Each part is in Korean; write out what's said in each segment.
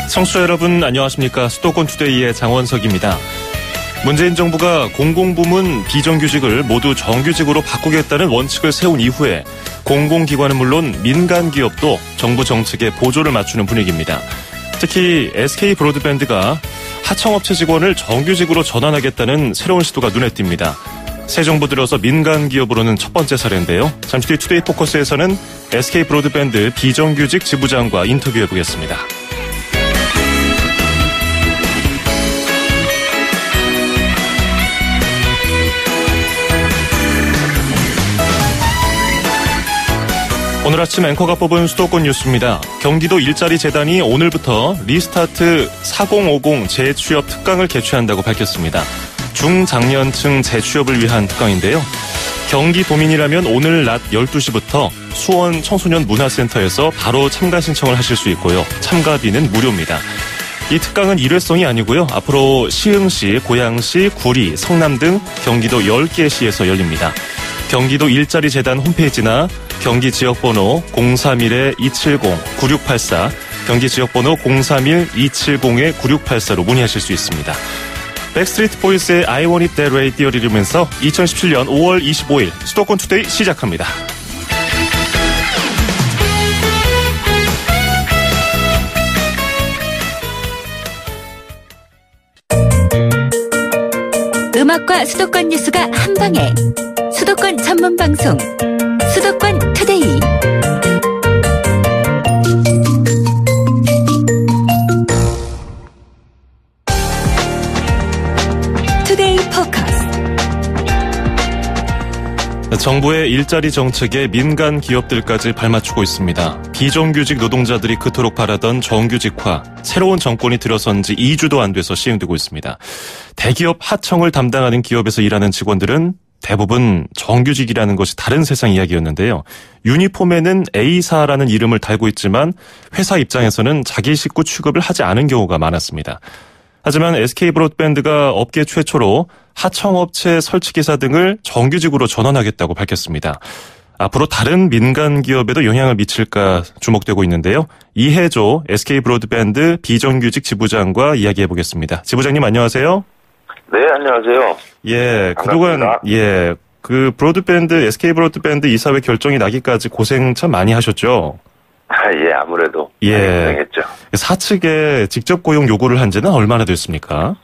청취자 여러분 안녕하십니까. 수도권 투데이의 장원석입니다. 문재인 정부가 공공부문 비정규직을 모두 정규직으로 바꾸겠다는 원칙을 세운 이후에 공공기관은 물론 민간 기업도 정부 정책에 보조를 맞추는 분위기입니다. 특히 SK 브로드밴드가 하청업체 직원을 정규직으로 전환하겠다는 새로운 시도가 눈에 띕니다. 새 정부 들어서 민간 기업으로는 첫 번째 사례인데요. 잠시 뒤 투데이 포커스에서는 SK 브로드밴드 비정규직 지부장과 인터뷰해보겠습니다. 오늘 아침 앵커가 뽑은 수도권 뉴스입니다. 경기도 일자리 재단이 오늘부터 리스타트 4050 재취업 특강을 개최한다고 밝혔습니다. 중장년층 재취업을 위한 특강인데요. 경기도민이라면 오늘 낮 12시부터 수원 청소년 문화센터에서 바로 참가 신청을 하실 수 있고요. 참가비는 무료입니다. 이 특강은 일회성이 아니고요. 앞으로 시흥시, 고양시, 구리, 성남 등 경기도 10개 시에서 열립니다. 경기도 일자리 재단 홈페이지나 경기 지역번호 031-270-9684, 경기 지역번호 031-270-9684로 문의하실 수 있습니다. 백스트리트 보이스의 I Want It That Way 띄워드리면서 2017년 5월 25일 수도권 투데이 시작합니다. 음악과 수도권 뉴스가 한방에 수도권 전문 방송 수도권 투데이. 투데이 포커스. 정부의 일자리 정책에 민간 기업들까지 발맞추고 있습니다. 비정규직 노동자들이 그토록 바라던 정규직화, 새로운 정권이 들어선 지 2주도 안 돼서 시행되고 있습니다. 대기업 하청을 담당하는 기업에서 일하는 직원들은 대부분 정규직이라는 것이 다른 세상 이야기였는데요. 유니폼에는 A사라는 이름을 달고 있지만 회사 입장에서는 자기 식구 취급을 하지 않은 경우가 많았습니다. 하지만 SK 브로드밴드가 업계 최초로 하청업체 설치기사 등을 정규직으로 전환하겠다고 밝혔습니다. 앞으로 다른 민간 기업에도 영향을 미칠까 주목되고 있는데요. 이혜조 SK 브로드밴드 비정규직 지부장과 이야기해보겠습니다. 지부장님 안녕하세요. 네, 안녕하세요. 예, 반갑습니다. 그동안 그 브로드밴드 SK 브로드밴드 이사회 결정이 나기까지 고생 참 많이 하셨죠. 예, 아무래도 고생했죠. 사측에 직접 고용 요구를 한 지는 얼마나 됐습니까?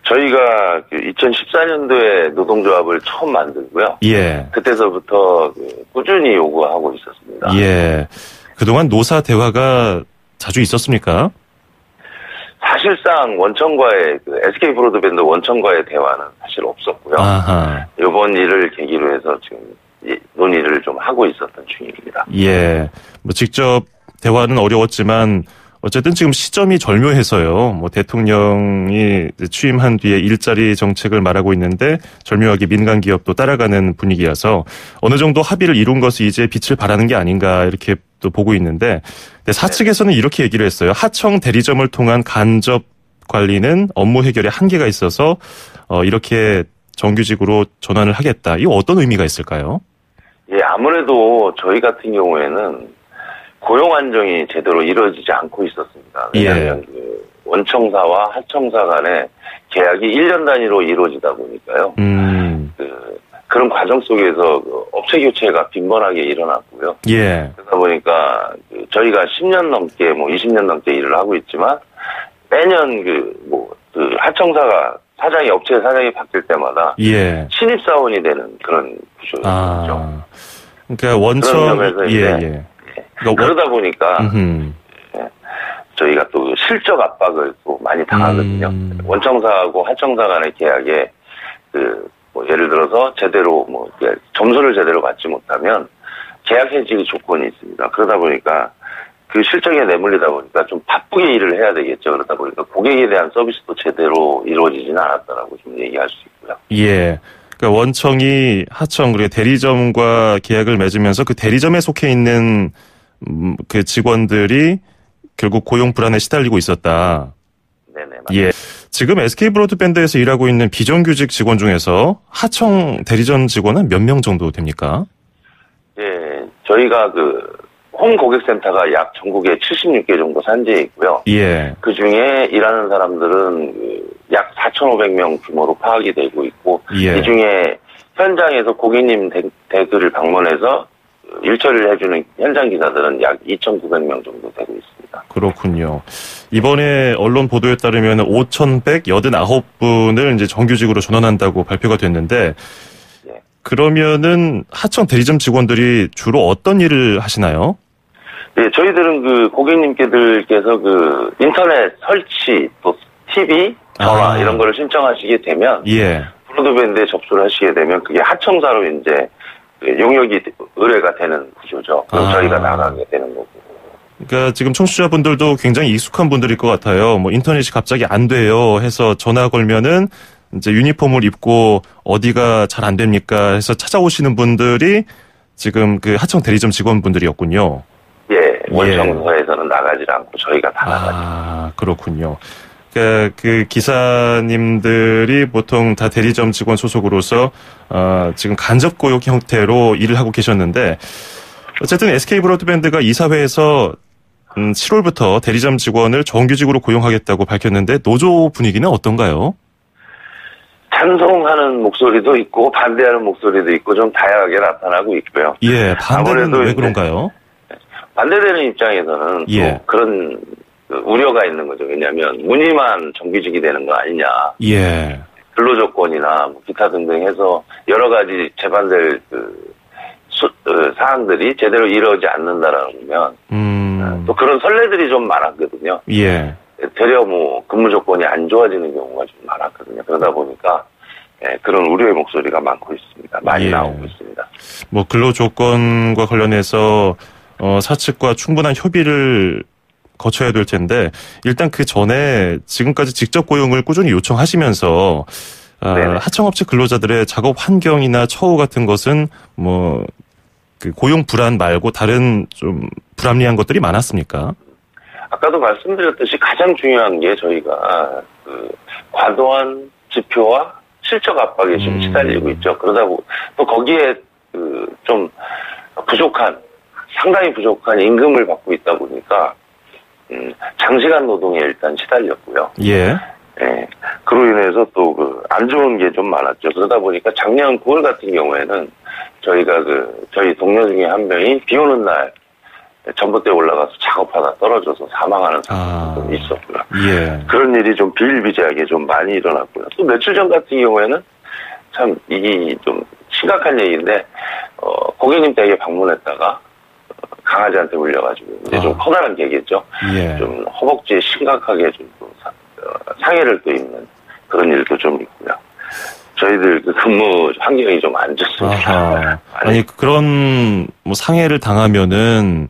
저희가 2014년도에 노동조합을 처음 만들고요. 예. 그때서부터 꾸준히 요구하고 있었습니다. 예. 그동안 노사 대화가 자주 있었습니까? 사실상 원청과의 SK 브로드밴드 원청과의 대화는 사실 없었고요. 아하. 이번 일을 계기로 해서 지금 논의를 좀 하고 있었던 중입니다. 예. 뭐 직접 대화는 어려웠지만 어쨌든 지금 시점이 절묘해서요. 뭐 대통령이 취임한 뒤에 일자리 정책을 말하고 있는데 절묘하게 민간 기업도 따라가는 분위기라서 어느 정도 합의를 이룬 것이 이제 빛을 발하는 게 아닌가 이렇게 또 보고 있는데 사측에서는 이렇게 얘기를 했어요. 하청 대리점을 통한 간접 관리는 업무 해결에 한계가 있어서 이렇게 정규직으로 전환을 하겠다. 이거 어떤 의미가 있을까요? 예, 아무래도 저희 같은 경우에는 고용 안정이 제대로 이루어지지 않고 있었습니다. 왜냐하면 원청사와 하청사 간의 계약이 1년 단위로 이루어지다 보니까요. 그런 과정 속에서 업체 교체가 빈번하게 일어났고요. 예. 그러다 보니까 저희가 10년 넘게 20년 넘게 일을 하고 있지만 매년 하청사가 업체 사장이 바뀔 때마다 예. 신입사원이 되는 그런 구조였죠. 그러니까 원청 그러다 보니까 저희가 또 실적 압박을 또 많이 당하거든요. 원청사하고 하청사 간의 계약에 예를 들어서 제대로 점수를 제대로 받지 못하면 계약 해지 조건이 있습니다. 그러다 보니까 그 실적에 내몰리다 보니까 좀 바쁘게 일을 해야 되겠죠. 그러다 보니까 고객에 대한 서비스도 제대로 이루어지지는 않았다라고 좀 얘기할 수 있고요. 예. 그러니까 원청이 하청 그리고 대리점과 계약을 맺으면서 그 대리점에 속해 있는 그 직원들이 결국 고용 불안에 시달리고 있었다. 네네. 맞습니다. 예. 지금 SK 브로드밴드에서 일하고 있는 비정규직 직원 중에서 하청 대리점 직원은 몇 명 정도 됩니까? 예. 저희가 홈 고객센터가 약 전국에 76개 정도 산재해 있고요. 예. 그 중에 일하는 사람들은 약 4,500명 규모로 파악이 되고 있고, 예. 이 중에 현장에서 고객님 댁을 방문해서 일처리를 해주는 현장 기사들은 약 2,900명 정도 되고 있습니다. 그렇군요. 이번에 언론 보도에 따르면 5,189분을 이제 정규직으로 전환한다고 발표가 됐는데, 예. 그러면은 하청 대리점 직원들이 주로 어떤 일을 하시나요? 예, 저희들은 그 고객님께서 그 인터넷 설치, 또 TV, 전화 이런 거를 신청하시게 되면, 예. 브로드밴드에 접수를 하시게 되면 그게 하청사로 이제 용역이 의뢰가 되는 구조죠. 그럼 저희가 나가게 되는 거고. 그러니까 지금 청취자분들도 굉장히 익숙한 분들일 것 같아요. 뭐 인터넷이 갑자기 안 돼요 해서 전화 걸면은 이제 유니폼을 입고 어디가 잘 안 됩니까 해서 찾아오시는 분들이 지금 그 하청 대리점 직원분들이었군요. 예, 원청사에서는 나가지 않고 저희가 다 나가죠. 아, 그렇군요. 그 기사님들이 보통 다 대리점 직원 소속으로서 지금 간접 고용 형태로 일을 하고 계셨는데, 어쨌든 SK 브로드밴드가 이사회에서 7월부터 대리점 직원을 정규직으로 고용하겠다고 밝혔는데 노조 분위기는 어떤가요? 찬성하는 목소리도 있고 반대하는 목소리도 있고 좀 다양하게 나타나고 있고요. 예, 반대는 왜 그런가요? 반대되는 입장에서는 예. 또 그런 우려가 있는 거죠. 왜냐하면 무늬만 정규직이 되는 거 아니냐. 예. 근로조건이나 뭐 기타 등등 해서 여러 가지 재반될 사항들이 제대로 이루어지지 않는다라면 또 그런 선례들이 좀 많았거든요. 예. 되려 뭐 근무 조건이 안 좋아지는 경우가 좀 많았거든요. 그러다 보니까 그런 우려의 목소리가 많고 있습니다. 많이 나오고 있습니다. 뭐 근로 조건과 관련해서 사측과 충분한 협의를 거쳐야 될 텐데, 일단 그 전에 지금까지 직접 고용을 꾸준히 요청하시면서 하청업체 근로자들의 작업 환경이나 처우 같은 것은 뭐 그 고용 불안 말고 다른 좀 불합리한 것들이 많았습니까? 아까도 말씀드렸듯이 가장 중요한 게 저희가 그 과도한 지표와 실적 압박에 지금 시달리고 있죠. 그러다 보고 또 거기에 그 좀 상당히 부족한 임금을 받고 있다 보니까 장시간 노동에 일단 시달렸고요. 예. 예. 그로 인해서 또 안 좋은 게 좀 많았죠. 그러다 보니까 작년 9월 같은 경우에는 저희가 저희 동료 중에 한 명이 비 오는 날 전봇대에 올라가서 작업하다 떨어져서 사망하는 사건도 좀 있었고요. 예. 그런 일이 좀 비일비재하게 좀 많이 일어났고요. 또 며칠 전 같은 경우에는 참 이게 좀 심각한 얘기인데 고객님 댁에 방문했다가 강아지한테 물려가지고 이제 좀 커다란 개겠죠. 예. 좀 허벅지에 심각하게 좀 상해를 또 입는 그런 일도 좀 있고요. 저희들 근무 환경이 좀 안 좋습니다. 아니 그런 뭐 상해를 당하면은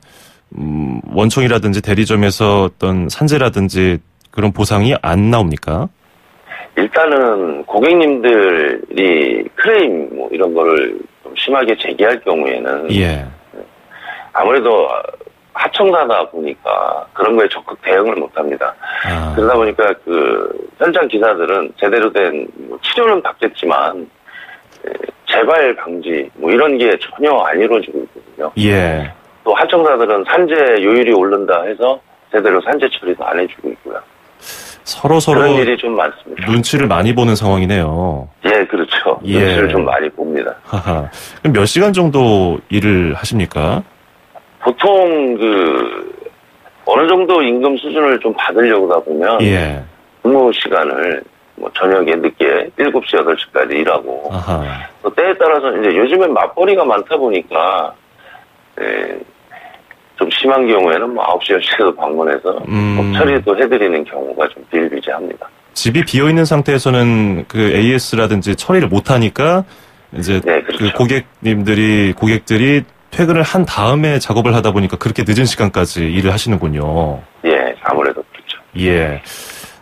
원청이라든지 대리점에서 어떤 산재라든지 그런 보상이 안 나옵니까? 일단은 고객님들이 클레임 뭐 이런 거를 좀 심하게 제기할 경우에는 예. 아무래도 하청사다 보니까 그런 거에 적극 대응을 못 합니다. 그러다 보니까 현장 기사들은 제대로 된 치료는 받겠지만 재발 방지 뭐 이런 게 전혀 안 이루어지고 있거든요. 예. 또 하청사들은 산재 요율이 오른다 해서 제대로 산재 처리도 안 해주고 있고요. 서로 그런 일이 좀 많습니다. 눈치를 많이 보는 상황이네요. 예, 그렇죠. 예. 눈치를 좀 많이 봅니다. 하하. 그럼 몇 시간 정도 일을 하십니까? 보통 어느 정도 임금 수준을 좀 받으려고 하다 보면 예. 근무 시간을 뭐 저녁에 늦게 7시, 8시까지 일하고 아하. 또 때에 따라서 이제 요즘엔 맞벌이가 많다 보니까 좀 심한 경우에는 뭐 9시, 10시에도 방문해서 처리도 해드리는 경우가 좀 비일비재합니다. 집이 비어있는 상태에서는 AS라든지 처리를 못하니까 이제 네, 그렇죠. 고객들이 퇴근을 한 다음에 작업을 하다 보니까 그렇게 늦은 시간까지 일을 하시는군요. 예, 아무래도 그렇죠. 예.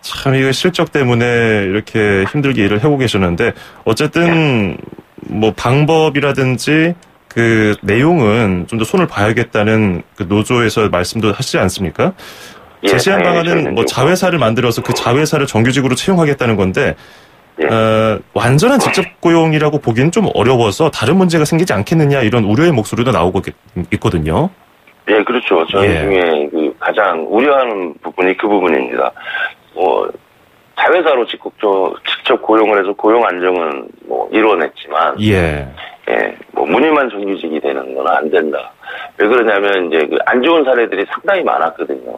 참, 이거 실적 때문에 이렇게 힘들게 일을 하고 계셨는데, 어쨌든, 뭐, 방법이라든지, 내용은 좀 더 손을 봐야겠다는 노조에서 말씀도 하시지 않습니까? 예, 제시한 방안은 뭐 자회사를 만들어서 그 자회사를 정규직으로 채용하겠다는 건데, 예. 완전한 직접 고용이라고 보기엔 좀 어려워서 다른 문제가 생기지 않겠느냐 이런 우려의 목소리도 나오고 있거든요. 예, 그렇죠. 저희 중에 그 가장 우려하는 부분이 그 부분입니다. 자회사로 직접 고용을 해서 고용 안정은 이뤄냈지만, 무늬만 정규직이 되는 건 안 된다. 왜 그러냐면, 이제 안 좋은 사례들이 상당히 많았거든요.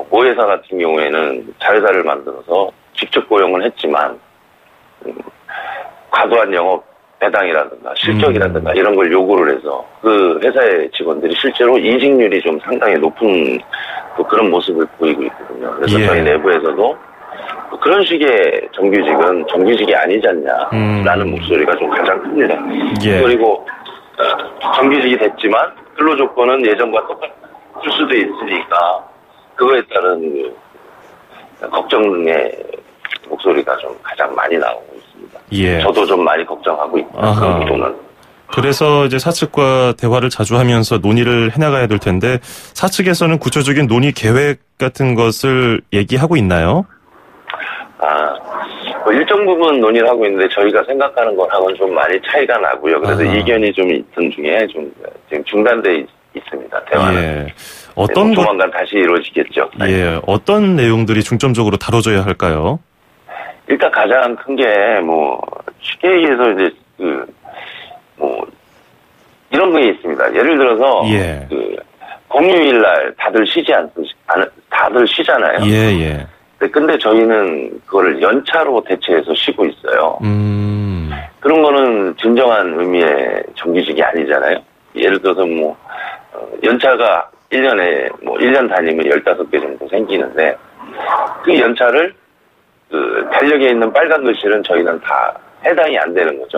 모회사 같은 경우에는 자회사를 만들어서 직접 고용을 했지만, 과도한 영업 배당이라든가 실적이라든가 이런 걸 요구를 해서 그 회사의 직원들이 실제로 이직률이 좀 상당히 높은 그런 모습을 보이고 있거든요. 그래서 저희 내부에서도 그런 식의 정규직은 정규직이 아니지 않냐라는 목소리가 좀 가장 큽니다. 그리고 정규직이 됐지만 근로조건은 예전과 똑같을 수도 있으니까 그거에 따른 걱정의 목소리가 좀 가장 많이 나오고 있습니다. 저도 좀 많이 걱정하고 있다. 그런 부분은. 그래서 이제 사측과 대화를 자주 하면서 논의를 해나가야 될 텐데 사측에서는 구체적인 논의 계획 같은 것을 얘기하고 있나요? 일정 부분 논의를 하고 있는데 저희가 생각하는 거랑은 좀 많이 차이가 나고요. 그래서 이견이 좀 있던 중에 좀 지금 중단돼 있습니다. 대화는. 조만간 다시 이루어지겠죠. 어떤 내용들이 중점적으로 다뤄져야 할까요? 일단 가장 큰 게 쉽게 얘기해서 이제 이런 게 있습니다. 예를 들어서 공휴일 날 다들 다들 쉬잖아요. 근데 저희는 그거를 연차로 대체해서 쉬고 있어요. 그런 거는 진정한 의미의 정규직이 아니잖아요. 예를 들어서 연차가 1년에 1년 다니면 15개 정도 생기는데 그 연차를 달력에 있는 빨간 글씨는 저희는 다 해당이 안 되는 거죠.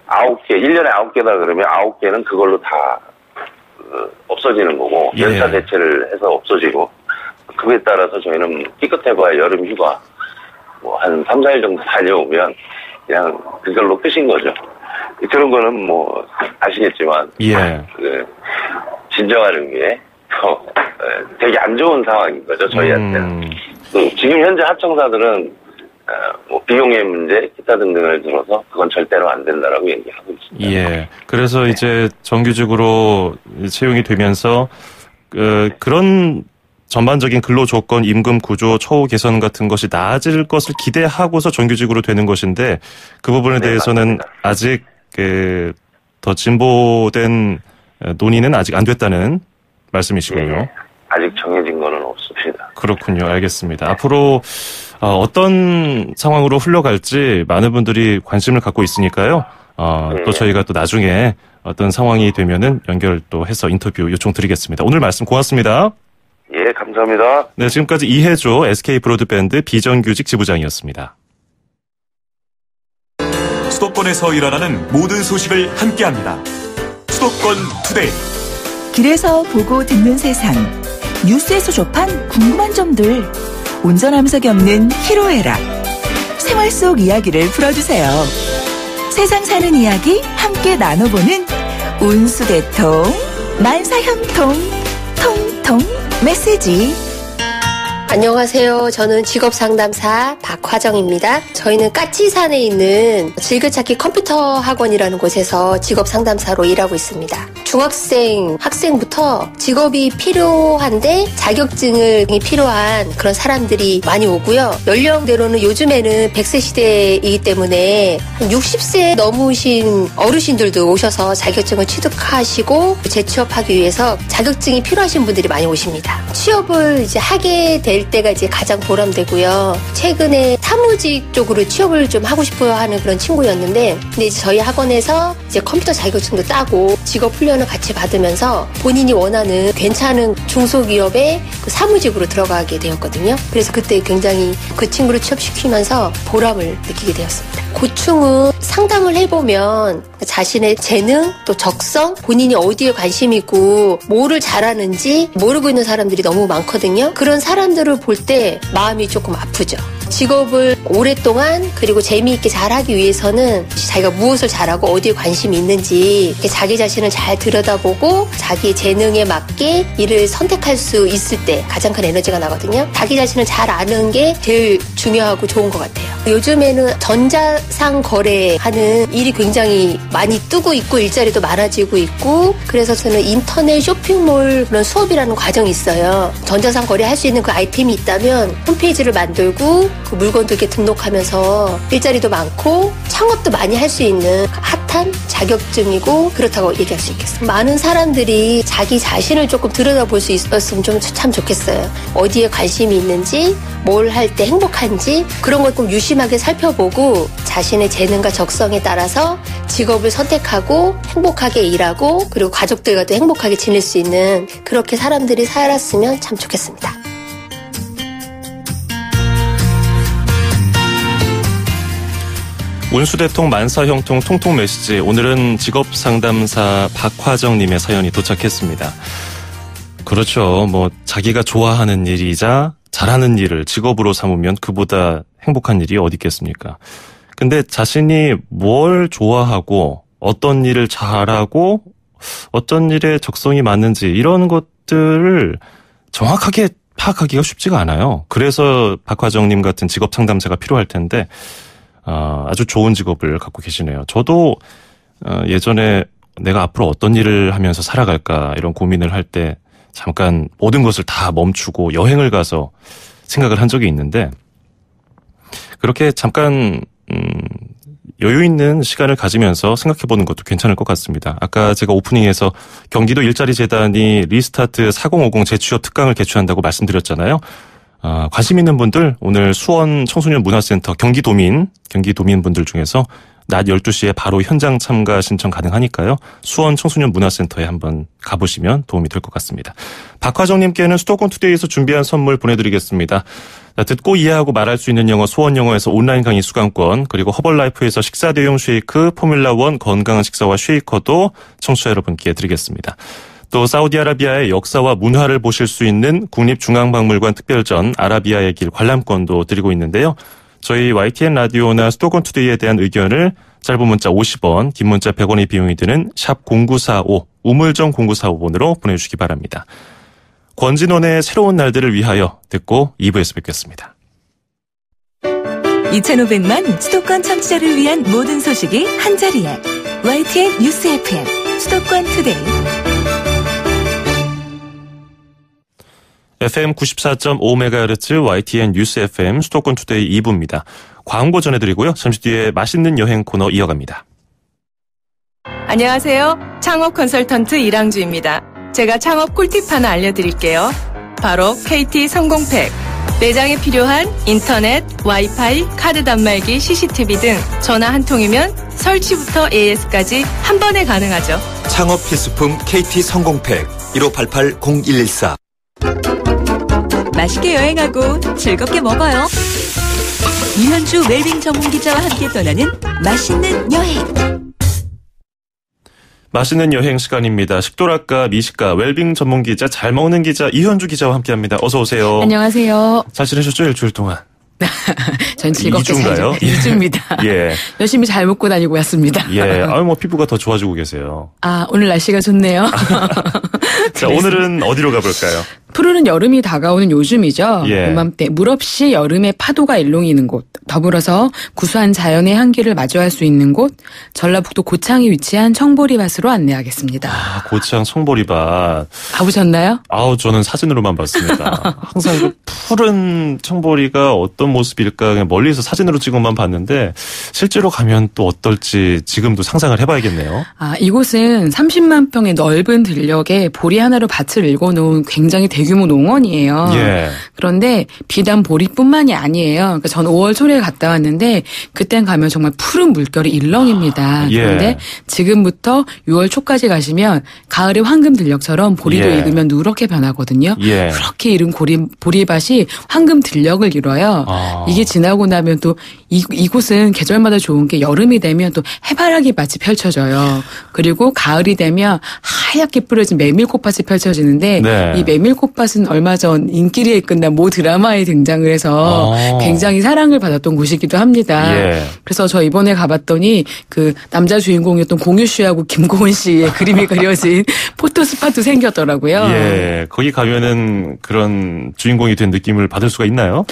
9개, 1년에 9개다 그러면 9개는 그걸로 다 없어지는 거고 연차 대체를 해서 없어지고 그에 따라서 저희는 삐끗해봐야 여름 휴가 한 3, 4일 정도 다녀오면 그냥 그걸로 끝인 거죠. 그런 거는 아시겠지만 진정한 의미의 되게 안 좋은 상황인 거죠. 저희한테는. 지금 현재 하청사들은 비용의 문제, 기타 등등을 들어서 그건 절대로 안 된다라고 얘기하고 있습니다. 그래서 이제 정규직으로 채용이 되면서 그런 전반적인 근로조건, 임금 구조, 처우 개선 같은 것이 나아질 것을 기대하고서 정규직으로 되는 것인데 그 부분에 대해서는 맞습니다. 아직 더 진보된 논의는 아직 안 됐다는 말씀이시군요. 아직 정해진 거는 없습니다. 그렇군요. 알겠습니다. 앞으로 어떤 상황으로 흘러갈지 많은 분들이 관심을 갖고 있으니까요. 또 저희가 또 나중에 어떤 상황이 되면은 연결 또 해서 인터뷰 요청 드리겠습니다. 오늘 말씀 고맙습니다. 감사합니다. 네, 지금까지 이혜조 SK브로드밴드 비정규직 지부장이었습니다. 수도권에서 일어나는 모든 소식을 함께합니다. 수도권 투데이. 길에서 보고 듣는 세상. 뉴스에서 접한 궁금한 점들. 운전하면서 겪는 희로애락. 생활 속 이야기를 풀어주세요. 세상 사는 이야기 함께 나눠보는 운수대통 만사형통 통통 메시지. 안녕하세요. 저는 직업상담사 박화정입니다. 저희는 까치산에 있는 즐겨찾기 컴퓨터 학원이라는 곳에서 직업상담사로 일하고 있습니다. 중학생, 학생부터 직업이 필요한데 자격증이 필요한 그런 사람들이 많이 오고요. 연령대로는 요즘에는 100세 시대이기 때문에 한 60세 넘으신 어르신들도 오셔서 자격증을 취득하시고 재취업하기 위해서 자격증이 필요하신 분들이 많이 오십니다. 취업을 이제 하게 될 때가 이제 가장 보람되고요. 최근에 사무직 쪽으로 취업을 좀 하고 싶어 하는 그런 친구였는데, 근데 이제 저희 학원에서 이제 컴퓨터 자격증도 따고 직업 훈련을 같이 받으면서 본인이 원하는 괜찮은 중소기업의 그 사무직으로 들어가게 되었거든요. 그래서 그때 굉장히 그 친구를 취업시키면서 보람을 느끼게 되었습니다. 고충은 상담을 해보면 자신의 재능, 또 적성, 본인이 어디에 관심이 있고 뭐를 잘하는지 모르고 있는 사람들이 너무 많거든요. 그런 사람들을 볼 때 마음이 조금 아프죠. 직업을 오랫동안 그리고 재미있게 잘하기 위해서는 자기가 무엇을 잘하고 어디에 관심이 있는지 자기 자신을 잘 들여다보고 자기의 재능에 맞게 일을 선택할 수 있을 때 가장 큰 에너지가 나거든요. 자기 자신을 잘 아는 게 제일 중요하고 좋은 것 같아요. 요즘에는 전자상 거래하는 일이 굉장히 많이 뜨고 있고 일자리도 많아지고 있고 그래서 저는 인터넷 쇼핑몰 그런 수업이라는 과정이 있어요. 전자상 거래할 수 있는 그 아이템이 있다면 홈페이지를 만들고 그 물건도 이렇게 등록하면서 일자리도 많고 창업도 많이 할 수 있는 핫한 자격증이고 그렇다고 얘기할 수 있겠어요. 많은 사람들이 자기 자신을 조금 들여다볼 수 있었으면 좀 참 좋겠어요. 어디에 관심이 있는지 뭘 할 때 행복한지 그런 걸 꼭 유심하게 살펴보고 자신의 재능과 적성에 따라서 직업을 선택하고 행복하게 일하고 그리고 가족들과도 행복하게 지낼 수 있는 그렇게 사람들이 살았으면 참 좋겠습니다. 운수대통 만사형통 통통 메시지. 오늘은 직업상담사 박화정님의 사연이 도착했습니다. 그렇죠. 자기가 좋아하는 일이자 잘하는 일을 직업으로 삼으면 그보다 행복한 일이 어디 있겠습니까? 근데 자신이 뭘 좋아하고 어떤 일을 잘하고 어떤 일에 적성이 맞는지 이런 것들을 정확하게 파악하기가 쉽지가 않아요. 그래서 박화정님 같은 직업 상담사가 필요할 텐데 아주 좋은 직업을 갖고 계시네요. 저도 예전에 내가 앞으로 어떤 일을 하면서 살아갈까 이런 고민을 할 때 잠깐 모든 것을 다 멈추고 여행을 가서 생각을 한 적이 있는데 그렇게 잠깐 여유 있는 시간을 가지면서 생각해보는 것도 괜찮을 것 같습니다. 아까 제가 오프닝에서 경기도 일자리 재단이 리스타트 4050 재취업 특강을 개최한다고 말씀드렸잖아요. 관심 있는 분들 오늘 수원 청소년 문화센터 경기도민 분들 중에서 낮 12시에 바로 현장 참가 신청 가능하니까요. 수원 청소년 문화센터에 한번 가보시면 도움이 될 것 같습니다. 박화정님께는 수도권 투데이에서 준비한 선물 보내드리겠습니다. 듣고 이해하고 말할 수 있는 영어 수원 영어에서 온라인 강의 수강권 그리고 허벌라이프에서 식사 대용 쉐이크 포뮬라1 건강한 식사와 쉐이커도 청취자 여러분께 드리겠습니다. 또 사우디아라비아의 역사와 문화를 보실 수 있는 국립중앙박물관 특별전 아라비아의 길 관람권도 드리고 있는데요. 저희 YTN 라디오나 수도권 투데이에 대한 의견을 짧은 문자 50원, 긴 문자 100원의 비용이 드는 샵 0945, 우물정 0945번으로 보내주시기 바랍니다. 권진원의 새로운 날들을 위하여 듣고 2부에서 뵙겠습니다. 2,500만 수도권 청취자를 위한 모든 소식이 한자리에 YTN 뉴스 FM 수도권 투데이 FM 94.5MHz YTN 뉴스 FM 수도권 투데이 2부입니다. 광고 전해드리고요. 잠시 뒤에 맛있는 여행 코너 이어갑니다. 안녕하세요. 창업 컨설턴트 이랑주입니다. 제가 창업 꿀팁 하나 알려드릴게요. 바로 KT 성공팩. 매장에 필요한 인터넷, 와이파이, 카드 단말기, CCTV 등 전화 한 통이면 설치부터 AS까지 한 번에 가능하죠. 창업 필수품 KT 성공팩 1588-0114. 맛있게 여행하고 즐겁게 먹어요. 이현주 웰빙 전문기자와 함께 떠나는 맛있는 여행. 맛있는 여행 시간입니다. 식도락가, 미식가, 웰빙 전문기자, 잘 먹는 기자 이현주 기자와 함께합니다. 어서 오세요. 안녕하세요. 잘 지내셨죠? 일주일 동안. 전 즐겁게 2주인가요? 2주입니다. 예. 열심히 잘 먹고 다니고 왔습니다. 예. 피부가 더 좋아지고 계세요. 오늘 날씨가 좋네요. 자, 오늘은 어디로 가볼까요? 푸르른 여름이 다가오는 요즘이죠. 예. 이맘때 물 없이 여름의 파도가 일렁이는 곳, 더불어서 구수한 자연의 향기를 마주할 수 있는 곳, 전라북도 고창에 위치한 청보리밭으로 안내하겠습니다. 고창 청보리밭. 가보셨나요? 저는 사진으로만 봤습니다. 항상 그 푸른 청보리가 어떤 모습일까 그냥 멀리서 사진으로 찍어만 봤는데 실제로 가면 또 어떨지 지금도 상상을 해봐야겠네요. 이곳은 30만 평의 넓은 들녘에 보리 하나로 밭을 일궈놓은 굉장히 대규모 농원이에요. 예. 그런데 비단 보리뿐만이 아니에요. 그러니까 저는 5월 초에 갔다 왔는데 그땐 가면 정말 푸른 물결이 일렁입니다. 예. 그런데 지금부터 6월 초까지 가시면 가을의 황금 들녘처럼 보리도 예. 익으면 누렇게 변하거든요. 예. 그렇게 익은 보리밭이 황금 들녘을 이뤄요. 이게 지나고 나면 또 이곳은 계절마다 좋은 게 여름이 되면 또 해바라기 밭이 펼쳐져요. 그리고 가을이 되면 하얗게 뿌려진 메밀꽃밭이 펼쳐지는데 네. 이 메밀꽃밭은 얼마 전 인기리에 끝난 모 드라마에 등장을 해서 굉장히 사랑을 받았던 곳이기도 합니다. 예. 그래서 저 이번에 가봤더니 그 남자 주인공이었던 공유 씨하고 김고은 씨의 그림이 그려진 포토스팟도 생겼더라고요. 예. 거기 가면은 그런 주인공이 된 느낌을 받을 수가 있나요?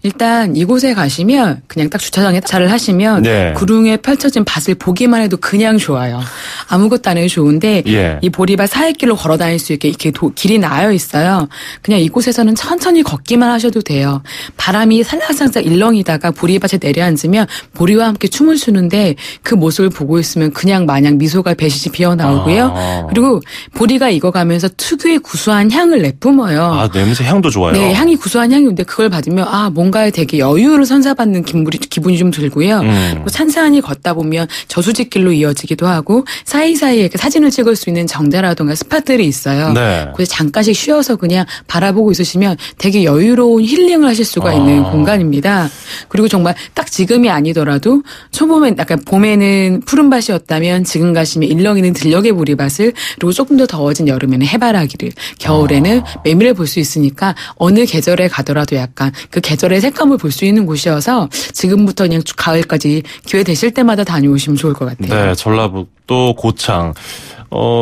일단 이곳에 가시면 그냥 딱 주차장에 차를 하시면 네. 구릉에 펼쳐진 밭을 보기만 해도 그냥 좋아요. 아무것도 안 해도 좋은데 예. 이 보리밭 사이길로 걸어 다닐 수 있게 이렇게 길이 나여 있어요. 그냥 이곳에서는 천천히 걷기만 하셔도 돼요. 바람이 살랑살랑 일렁이다가 보리밭에 내려앉으면 보리와 함께 춤을 추는데 그 모습을 보고 있으면 그냥 마냥 미소가 배시시 피어나오고요. 그리고 보리가 익어가면서 특유의 구수한 향을 내뿜어요. 아, 냄새 향도 좋아요. 네, 향이 구수한 향인데 그걸 받으면 뭔가에 되게 여유를 선사받는 기분이 좀 들고요. 그리고 찬찬히 걷다 보면 저수지길로 이어지기도 하고 사이사이에 이렇게 사진을 찍을 수 있는 정자라든가 스팟들이 있어요. 네. 그래서 잠깐씩 쉬어서 그냥 바라보고 있으시면 되게 여유로운 힐링을 하실 수가 있는 공간입니다. 그리고 정말 딱 지금이 아니더라도 초봄에 약간 봄에는 푸른밭이었다면 지금 가시면 일렁이는 들녘의 보리밭을 그리고 조금 더 더워진 여름에는 해바라기를 겨울에는 메밀을 볼 수 있으니까 어느 계절에 가더라도 약간 그 계절의 색감을 볼 수 있는 곳이어서 지금부터 그냥 가을까지 기회 되실 때마다 다녀오시면 좋을 것 같아요. 네, 전라북도 고창.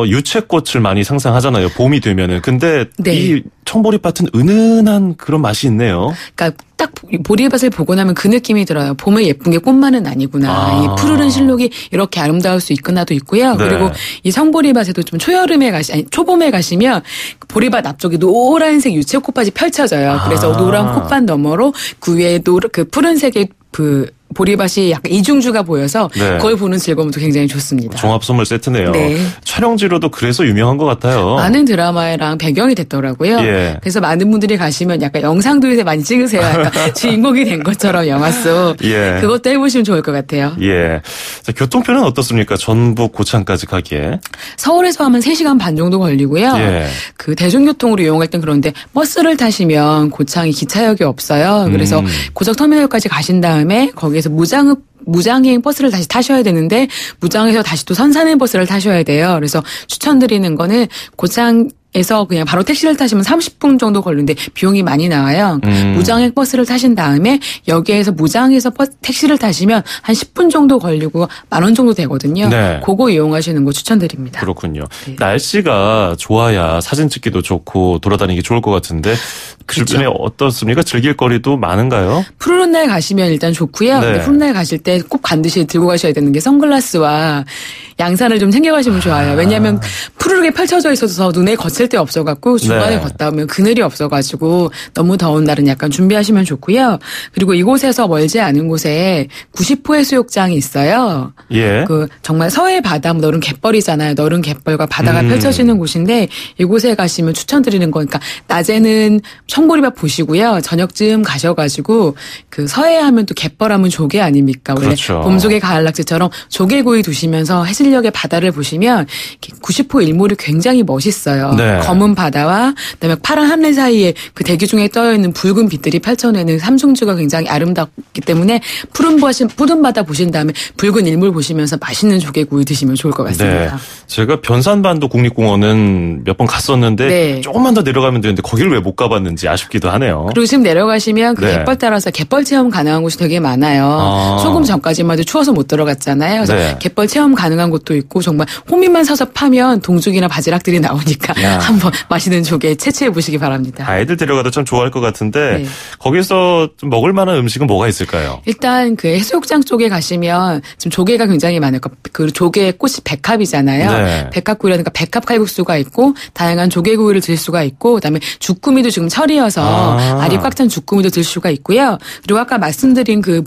유채꽃을 많이 상상하잖아요. 봄이 되면은. 근데 네. 이 청보리밭은 은은한 그런 맛이 있네요. 그러니까 딱 보리밭을 보고 나면 그 느낌이 들어요. 봄에 예쁜 게 꽃만은 아니구나. 이 푸르른 실록이 이렇게 아름다울 수 있구나도 있고요. 네. 그리고 이 성보리밭에도 좀 초봄에 가시면 보리밭 앞쪽에 노란색 유채꽃밭이 펼쳐져요. 그래서 노란 꽃밭 너머로 그 위에 그 푸른색의 보리밭이 약간 이중주가 보여서 네. 그걸 보는 즐거움도 굉장히 좋습니다. 종합 선물 세트네요. 네. 촬영지로도 그래서 유명한 것 같아요. 많은 드라마랑 배경이 됐더라고요. 예. 그래서 많은 분들이 가시면 약간 영상도 요새 많이 찍으세요. 약간 주인공이 된 것처럼 영화 속. 예. 그것도 해보시면 좋을 것 같아요. 예. 자, 교통편은 어떻습니까? 전북 고창까지 가기에. 서울에서 하면 3시간 반 정도 걸리고요. 예. 그 대중교통으로 이용할 땐 그런데 버스를 타시면 고창이 기차역이 없어요. 그래서 고속터미널까지 가신 다음에 거기에서 무장행 버스를 다시 타셔야 되는데 무장에서 다시 또 선산행 버스를 타셔야 돼요. 그래서 추천드리는 거는 고창에서 그냥 바로 택시를 타시면 30분 정도 걸리는데 비용이 많이 나와요. 무장행 버스를 타신 다음에 여기에서 무장에서 택시를 타시면 한 10분 정도 걸리고 10,000원 정도 되거든요. 네. 그거 이용하시는 거 추천드립니다. 그렇군요. 네. 날씨가 좋아야 사진 찍기도 좋고 돌아다니기 좋을 것 같은데 그렇죠. 주변에 어떻습니까? 즐길 거리도 많은가요? 푸른 날 가시면 일단 좋고요. 네. 근데 푸른 날 가실 때 꼭 반드시 들고 가셔야 되는 게 선글라스와 양산을 좀 챙겨가시면 좋아요. 왜냐하면 푸르르게 펼쳐져 있어서 눈에 거칠 데 없어갖고 중간에 네. 걷다 오면 그늘이 없어가지고 너무 더운 날은 약간 준비하시면 좋고요. 그리고 이곳에서 멀지 않은 곳에 90호 해수욕장이 있어요. 예. 그 정말 서해 바다 너른 갯벌이잖아요. 너른 갯벌과 바다가 펼쳐지는 곳인데 이곳에 가시면 추천드리는 거니까 낮에는 청보리밭 보시고요. 저녁쯤 가셔가지고 그 서해 하면 또 갯벌하면 조개 아닙니까? 원래 그렇죠. 봄조개 가을낙지처럼 조개구이 두시면서 해질녘의 바다를 보시면 90호 일몰이 굉장히 멋있어요. 네. 검은 바다와 그다음에 파란 하늘 사이에 그 대기 중에 떠있는 붉은 빛들이 펼쳐내는 삼중주가 굉장히 아름답기 때문에 푸른 바다 보신 다음에 붉은 일몰 보시면서 맛있는 조개구이 드시면 좋을 것 같습니다. 네. 제가 변산반도 국립공원은 몇 번 갔었는데 네. 조금만 더 내려가면 되는데 거기를 왜 못 가봤는지 아쉽기도 하네요. 그리고 지금 내려가시면 그 네. 갯벌 따라서 갯벌 체험 가능한 곳이 되게 많아요. 조금 전까지만 해도 추워서 못 들어갔잖아요. 그래서 네. 갯벌 체험 가능한 곳도 있고 정말 호미만 서서 파면 동죽이나 바지락들이 나오니까 야. 한번 맛있는 조개 채취해 보시기 바랍니다. 아이들 데려가도 참 좋아할 것 같은데 네. 거기서 좀 먹을 만한 음식은 뭐가 있을까요? 일단 그 해수욕장 쪽에 가시면 지금 조개가 굉장히 많아요. 그 조개의 꽃이 백합이잖아요. 네. 백합구이라든가 백합 칼국수가 있고 다양한 조개구이를 드실 수가 있고 그다음에 주꾸미도 지금 철이어서 알이 꽉 찬 주꾸미도 드실 수가 있고요. 그리고 아까 말씀드린 그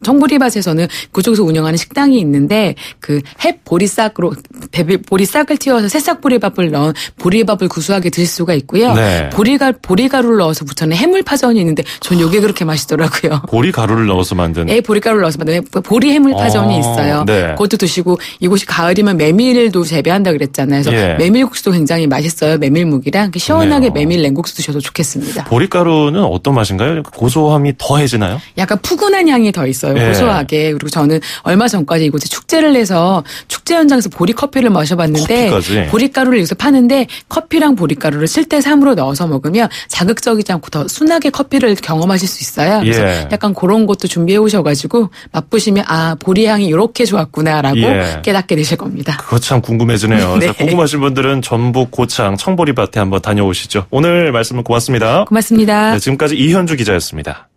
청보리밭에서는 그쪽에서 운영하는 식당이 있는데 그 보리싹을 틔워서 새싹 보리밥을 넣은 보리밥 보리밥을 구수하게 드실 수가 있고요. 네. 보리가루를 넣어서 부쳐낸 해물파전이 있는데 전 이게 그렇게 맛있더라고요. 보리가루를 넣어서 만든. 네, 보리가루를 넣어서 만든 보리 해물파전이 있어요. 네. 그것도 드시고 이곳이 가을이면 메밀도 재배한다 그랬잖아요. 그래서 예. 메밀국수도 굉장히 맛있어요. 메밀묵이랑 시원하게 그래요. 메밀 냉국수 드셔도 좋겠습니다. 보리가루는 어떤 맛인가요? 고소함이 더해지나요? 약간 푸근한 향이 더 있어요. 예. 고소하게. 그리고 저는 얼마 전까지 이곳에 축제를 해서 축제 현장에서 보리커피를 마셔봤는데 커피까지? 보리가루를 여기서 파는데 커피랑 보리가루를 7대3으로 넣어서 먹으면 자극적이지 않고 더 순하게 커피를 경험하실 수 있어요. 그래서 예. 약간 그런 것도 준비해 오셔가지고 맛보시면 아 보리향이 이렇게 좋았구나라고 예. 깨닫게 되실 겁니다. 그거 참 궁금해지네요. 네. 자, 궁금하신 분들은 전북 고창 청보리밭에 한번 다녀오시죠. 오늘 말씀은 고맙습니다. 고맙습니다. 네, 지금까지 이현주 기자였습니다.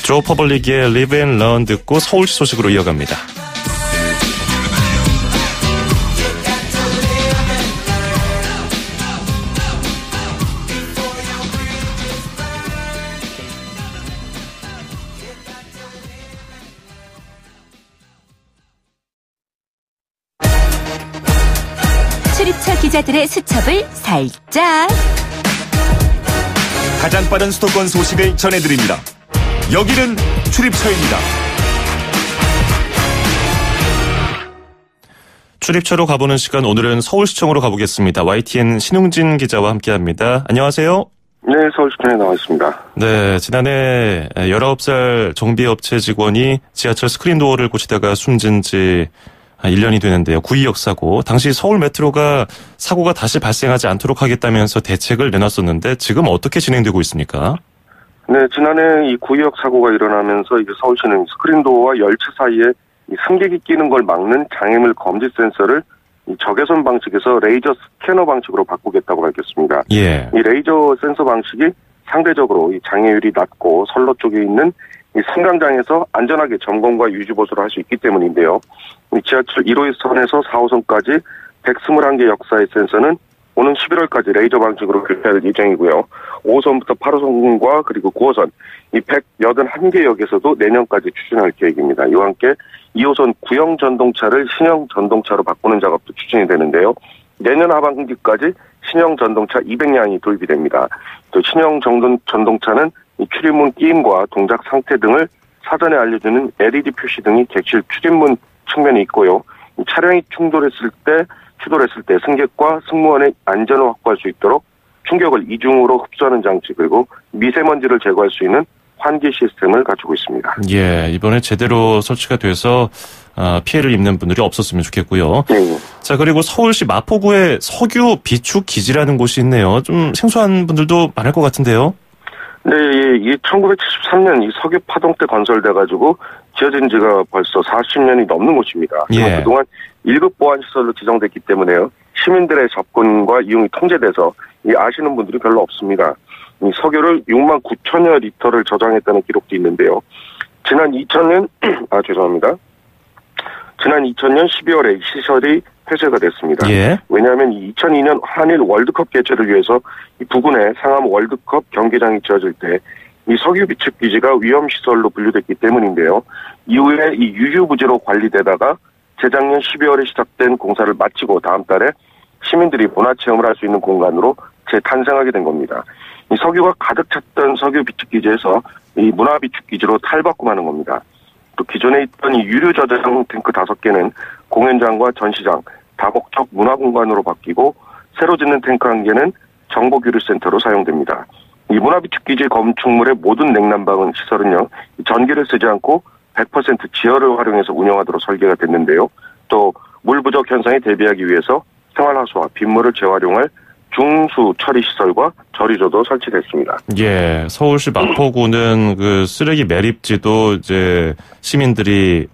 조 퍼블릭의 Live and Learn 듣고 서울시 소식으로 이어갑니다. 출입처 기자들의 수첩을 살짝. 가장 빠른 수도권 소식을 전해드립니다. 여기는 출입처입니다. 출입처로 가보는 시간, 오늘은 서울시청으로 가보겠습니다. YTN 신웅진 기자와 함께합니다. 안녕하세요. 네, 서울시청에 나와 있습니다. 네, 지난해 19살 정비업체 직원이 지하철 스크린도어를 고치다가 숨진 지 1년이 되는데요. 구의역 사고. 당시 서울 메트로가 사고가 다시 발생하지 않도록 하겠다면서 대책을 내놨었는데 지금 어떻게 진행되고 있습니까? 네, 지난해 이 구의역 사고가 일어나면서 이제 서울시는 스크린도어와 열차 사이에 이 승객이 끼는 걸 막는 장애물 검지 센서를 이 적외선 방식에서 레이저 스캐너 방식으로 바꾸겠다고 밝혔습니다. 예. 이 레이저 센서 방식이 상대적으로 이 장애율이 낮고 선로 쪽에 있는 이 승강장에서 안전하게 점검과 유지 보수를 할 수 있기 때문인데요. 이 지하철 1호선에서 4호선까지 121개 역사의 센서는 오는 11월까지 레이저 방식으로 교체할 예정이고요. 5호선부터 8호선과 그리고 9호선 이 181개 역에서도 내년까지 추진할 계획입니다. 이와 함께 2호선 구형 전동차를 신형 전동차로 바꾸는 작업도 추진이 되는데요. 내년 하반기까지 신형 전동차 200량이 도입이 됩니다. 또 신형 전동차는 이 출입문 끼임과 동작 상태 등을 사전에 알려주는 LED 표시 등이 객실 출입문 측면에 있고요. 이 차량이 추돌했을 때 승객과 승무원의 안전을 확보할 수 있도록 충격을 이중으로 흡수하는 장치 그리고 미세먼지를 제거할 수 있는 환기 시스템을 갖추고 있습니다. 예, 이번에 제대로 설치가 돼서 피해를 입는 분들이 없었으면 좋겠고요. 네. 자, 그리고 서울시 마포구에 석유 비축 기지라는 곳이 있네요. 좀 생소한 분들도 많을 것 같은데요. 네, 이 1973년 이 석유 파동때 건설돼가지고 지어진 지가 벌써 40년이 넘는 곳입니다. 예. 그동안 1급 보안시설로 지정됐기 때문에요. 시민들의 접근과 이용이 통제돼서 아시는 분들이 별로 없습니다. 이 석유를 6만 9천여 리터를 저장했다는 기록도 있는데요. 지난 2000년 12월에 시설이 폐쇄가 됐습니다. 예. 왜냐하면 2002년 한일 월드컵 개최를 위해서 이 부근에 상암 월드컵 경기장이 지어질 때 이 석유 비축 기지가 위험시설로 분류됐기 때문인데요. 이후에 이 유휴부지로 관리되다가 재작년 12월에 시작된 공사를 마치고 다음 달에 시민들이 문화체험을 할 수 있는 공간으로 재탄생하게 된 겁니다. 이 석유가 가득 찼던 석유 비축 기지에서 이 문화 비축 기지로 탈바꿈하는 겁니다. 또 기존에 있던 이 유류 저장 탱크 5개는 공연장과 전시장, 다목적 문화 공간으로 바뀌고 새로 짓는 탱크 1개는 정보 교류 센터로 사용됩니다. 이 문화 비축 기지 건축물의 모든 냉난방 시설은요, 전기를 쓰지 않고 100% 지열을 활용해서 운영하도록 설계가 됐는데요. 또 물 부족 현상에 대비하기 위해서 생활하수와 빗물을 재활용할 중수 처리 시설과 저리조도 설치됐습니다. 예, 서울시 마포구는 그 쓰레기 매립지도 이제 시민들이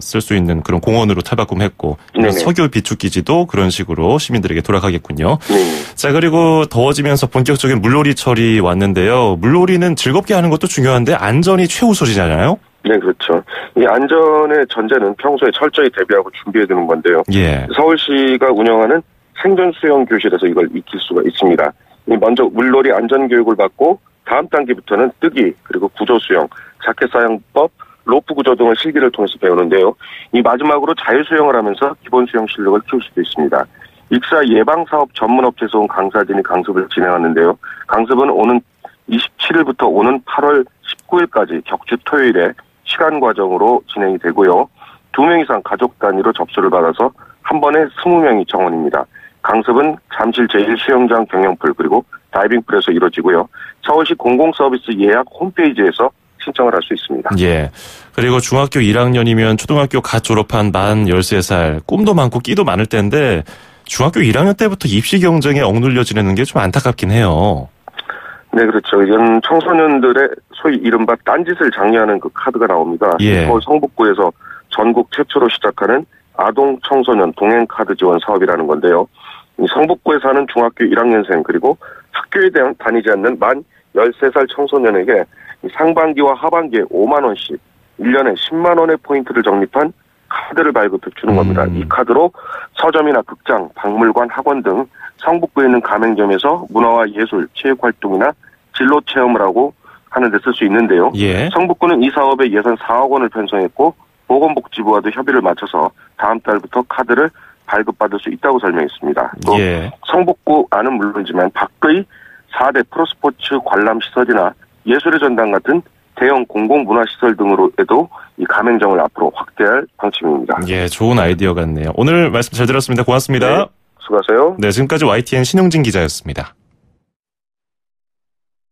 쓸 수 있는 그런 공원으로 탈바꿈했고 석유 비축 기지도 그런 식으로 시민들에게 돌아가겠군요. 네. 자, 그리고 더워지면서 본격적인 물놀이철이 왔는데요. 물놀이는 즐겁게 하는 것도 중요한데 안전이 최우선이잖아요. 네, 그렇죠. 이 안전의 전제는 평소에 철저히 대비하고 준비해야 되는 건데요. 예. 서울시가 운영하는 생존 수영 교실에서 이걸 익힐 수가 있습니다. 먼저 물놀이 안전 교육을 받고 다음 단계부터는 뜨기 그리고 구조 수영, 자켓 사용법, 로프 구조 등을 실기를 통해서 배우는데요. 이 마지막으로 자유수영을 하면서 기본 수영 실력을 키울 수도 있습니다. 익사 예방사업 전문업체에서 온 강사진이 강습을 진행하는데요. 강습은 오는 27일부터 오는 8월 19일까지 격주 토요일에 시간 과정으로 진행이 되고요. 2명 이상 가족 단위로 접수를 받아서 한 번에 20명이 정원입니다. 강습은 잠실 제1수영장 경영풀 그리고 다이빙풀에서 이루어지고요. 서울시 공공서비스 예약 홈페이지에서 신청을 할 수 있습니다. 예. 그리고 중학교 1학년이면 초등학교 갓 졸업한 만 13살, 꿈도 많고 끼도 많을 때인데 중학교 1학년 때부터 입시 경쟁에 억눌려 지내는 게 좀 안타깝긴 해요. 네, 그렇죠. 이런 청소년들의 소위 이른바 딴짓을 장려하는 그 카드가 나옵니다. 예. 서울 성북구에서 전국 최초로 시작하는 아동 청소년 동행 카드 지원 사업이라는 건데요. 이 성북구에 사는 중학교 1학년생 그리고 학교에 다니지 않는 만 13살 청소년에게 상반기와 하반기에 5만 원씩 1년에 10만 원의 포인트를 적립한 카드를 발급해 주는 겁니다. 이 카드로 서점이나 극장, 박물관, 학원 등 성북구에 있는 가맹점에서 문화와 예술, 체육활동이나 진로 체험을 하고 하는 데 쓸 수 있는데요. 예. 성북구는 이 사업에 예산 4억 원을 편성했고 보건복지부와도 협의를 맞춰서 다음 달부터 카드를 발급받을 수 있다고 설명했습니다. 또 예. 성북구 안은 물론이지만 밖의 4대 프로스포츠 관람시설이나 예술의 전당 같은 대형 공공문화시설 등으로에도 이 가맹점을 앞으로 확대할 방침입니다. 예, 좋은 아이디어 같네요. 오늘 말씀 잘 들었습니다. 고맙습니다. 네, 수고하세요. 네, 지금까지 YTN 신용진 기자였습니다.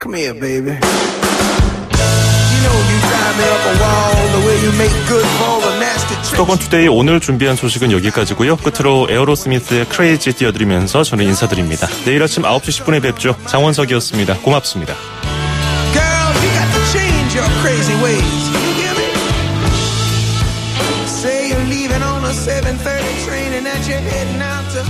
Come here, baby. You know you drive me up a wall the way you make good for the nasty tricks. 수도권 투데이 오늘 준비한 소식은 여기까지고요. 끝으로 에어로스미스의 크레이지 띄워드리면서 저는 인사드립니다. 내일 아침 9시 10분에 뵙죠. 장원석이었습니다. 고맙습니다. Girl, you got to change your crazy ways. You hear me? Say you're leaving on a 7:30 train and that you're heading out to